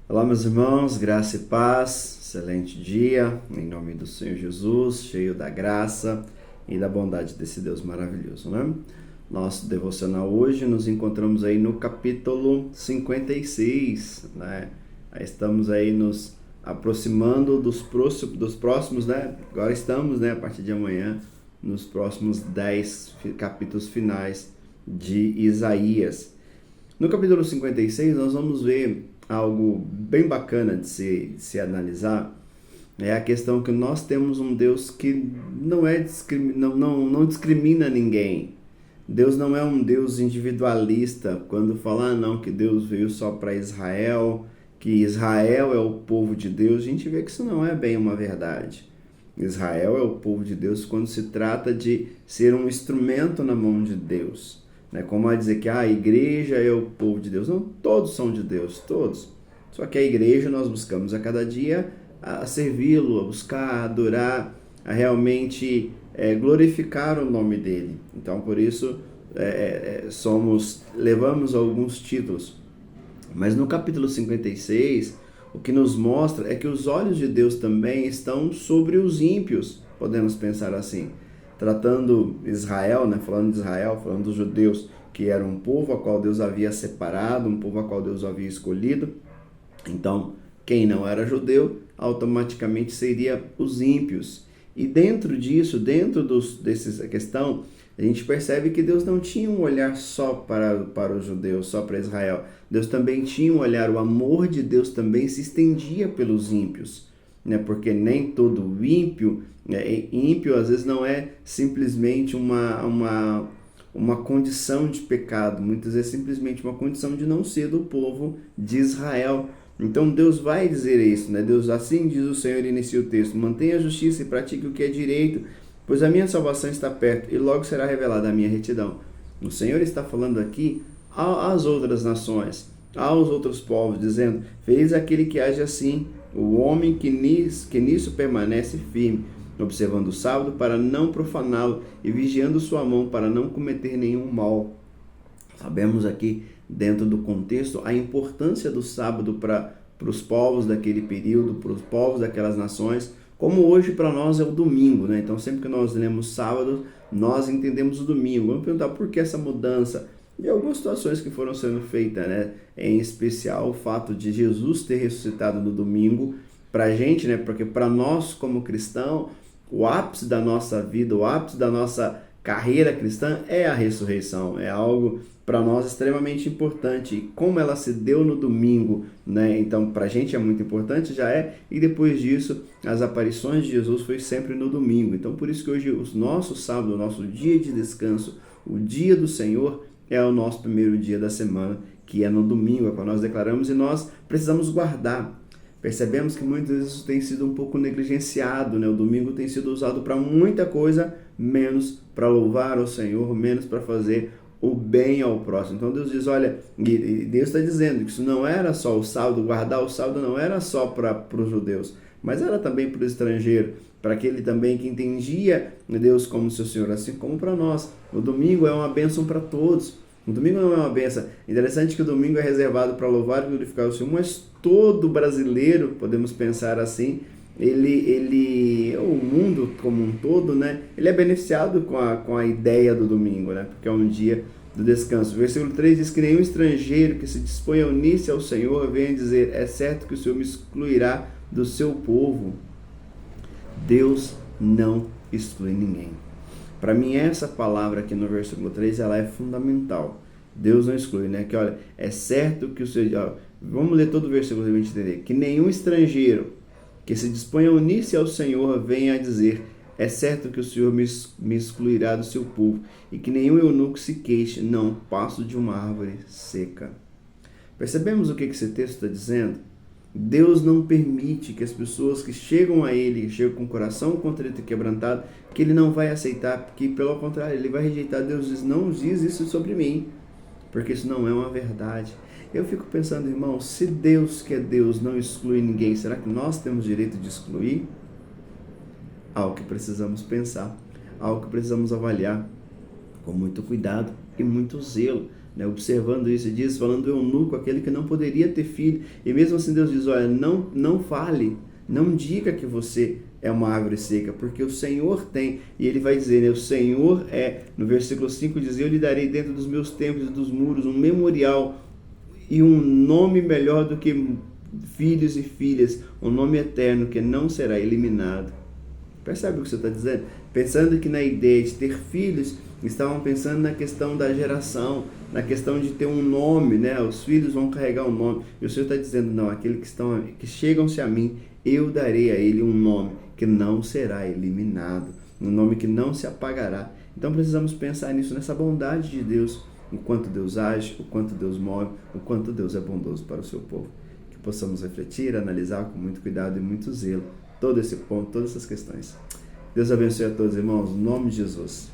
Olá, meus irmãos, graça e paz, excelente dia, em nome do Senhor Jesus, cheio da graça e da bondade desse Deus maravilhoso, né? Nosso devocional hoje, nos encontramos aí no capítulo 56, né? Estamos aí nos aproximando dos próximos, né? Agora estamos, né, a partir de amanhã, nos próximos 10 capítulos finais de Isaías. No capítulo 56, nós vamos ver algo bem bacana de se analisar. É a questão que nós temos um Deus que não discrimina ninguém. Deus não é um Deus individualista, quando fala não, que Deus veio só para Israel, que Israel é o povo de Deus. A gente vê que isso não é bem uma verdade. Israel é o povo de Deus quando se trata de ser um instrumento na mão de Deus. Como a dizer que a igreja é o povo de Deus. Não, todos são de Deus, todos. Só que a igreja nós buscamos a cada dia a servi-lo, a buscar, a adorar, a realmente glorificar o nome dele. Então, por isso, levamos alguns títulos. Mas no capítulo 56, o que nos mostra é que os olhos de Deus também estão sobre os ímpios, podemos pensar assim. Tratando Israel, falando de Israel, falando dos judeus, que era um povo a qual Deus havia separado, um povo a qual Deus havia escolhido. Então, quem não era judeu, automaticamente seria os ímpios. E dentro disso, dessa questão, a gente percebe que Deus não tinha um olhar só para os judeus, só para Israel. Deus também tinha um olhar, o amor de Deus também se estendia pelos ímpios. Porque nem todo ímpio, ímpio às vezes não é simplesmente uma condição de pecado, muitas vezes é simplesmente uma condição de não ser do povo de Israel. Então Deus vai dizer isso, Deus, assim diz o Senhor, inicia o texto: mantenha a justiça e pratique o que é direito, pois a minha salvação está perto e logo será revelada a minha retidão. O Senhor está falando aqui às outras nações, aos outros povos, dizendo: feliz aquele que age assim, o homem que nisso permanece firme, observando o sábado para não profaná-lo e vigiando sua mão para não cometer nenhum mal. Sabemos aqui, dentro do contexto, a importância do sábado para os povos daquele período, para os povos daquelas nações, como hoje para nós é o domingo, Então sempre que nós lemos sábado, nós entendemos o domingo. Vamos perguntar por que essa mudança? E algumas situações que foram sendo feitas, Em especial o fato de Jesus ter ressuscitado no domingo, para a gente, Porque para nós como cristão, o ápice da nossa vida, o ápice da nossa carreira cristã é a ressurreição, é algo para nós extremamente importante. E como ela se deu no domingo, Então para a gente é muito importante, já é, e depois disso as aparições de Jesus foi sempre no domingo. Então por isso que hoje o nosso sábado, o nosso dia de descanso, o dia do Senhor, é o nosso primeiro dia da semana, que é no domingo, é quando nós declaramos, e nós precisamos guardar. Percebemos que muitas vezes isso tem sido um pouco negligenciado, O domingo tem sido usado para muita coisa, menos para louvar ao Senhor, menos para fazer o bem ao próximo. Então Deus diz, olha, e Deus está dizendo que isso não era só o sábado, guardar o sábado não era só para os judeus, mas era também para o estrangeiro, para aquele também que entendia Deus como seu Senhor, assim como para nós. O domingo é uma bênção para todos. O domingo não é uma bênção. Interessante que o domingo é reservado para louvar e glorificar o Senhor, mas todo brasileiro, podemos pensar assim, o mundo como um todo, ele é beneficiado com a ideia do domingo, porque é um dia do descanso. O versículo 3 diz que nenhum estrangeiro que se disponha a unir-se ao Senhor venha dizer: é certo que o Senhor me excluirá do seu povo. Deus não exclui ninguém. Para mim, essa palavra aqui no versículo 3, ela é fundamental. Deus não exclui, Que olha, é certo que o Senhor... Vamos ler todo o versículo para a gente entender. Que nenhum estrangeiro que se disponha a unir-se ao Senhor venha a dizer: é certo que o Senhor me excluirá do seu povo, e que nenhum eunuco se queixe: não passo de uma árvore seca. Percebemos o que esse texto está dizendo? Deus não permite que as pessoas que chegam a Ele, que chegam com o coração contrito e quebrantado, que Ele não vai aceitar, porque pelo contrário, Ele vai rejeitar. Deus diz: não diz isso sobre mim, porque isso não é uma verdade. Eu fico pensando, irmão, se Deus, que é Deus, não exclui ninguém, será que nós temos direito de excluir? Algo que precisamos pensar, algo que precisamos avaliar com muito cuidado e muito zelo. né? Observando isso, diz, falando do eunuco, aquele que não poderia ter filho, e mesmo assim Deus diz, olha, não fale, não diga que você é uma árvore seca, porque o Senhor tem, e ele vai dizer, né, o Senhor no versículo 5 diz, eu lhe darei dentro dos meus templos e dos muros um memorial e um nome melhor do que filhos e filhas, um nome eterno que não será eliminado. Percebe o que você está dizendo? Pensando que na ideia de ter filhos, estavam pensando na questão da geração, na questão de ter um nome, né? Os filhos vão carregar um nome. E o Senhor está dizendo, não, aqueles que chegam-se a mim, eu darei a ele um nome que não será eliminado, um nome que não se apagará. Então precisamos pensar nisso, nessa bondade de Deus, o quanto Deus age, o quanto Deus move, o quanto Deus é bondoso para o seu povo. Que possamos refletir, analisar com muito cuidado e muito zelo todo esse ponto, todas essas questões. Deus abençoe a todos, irmãos, no nome de Jesus.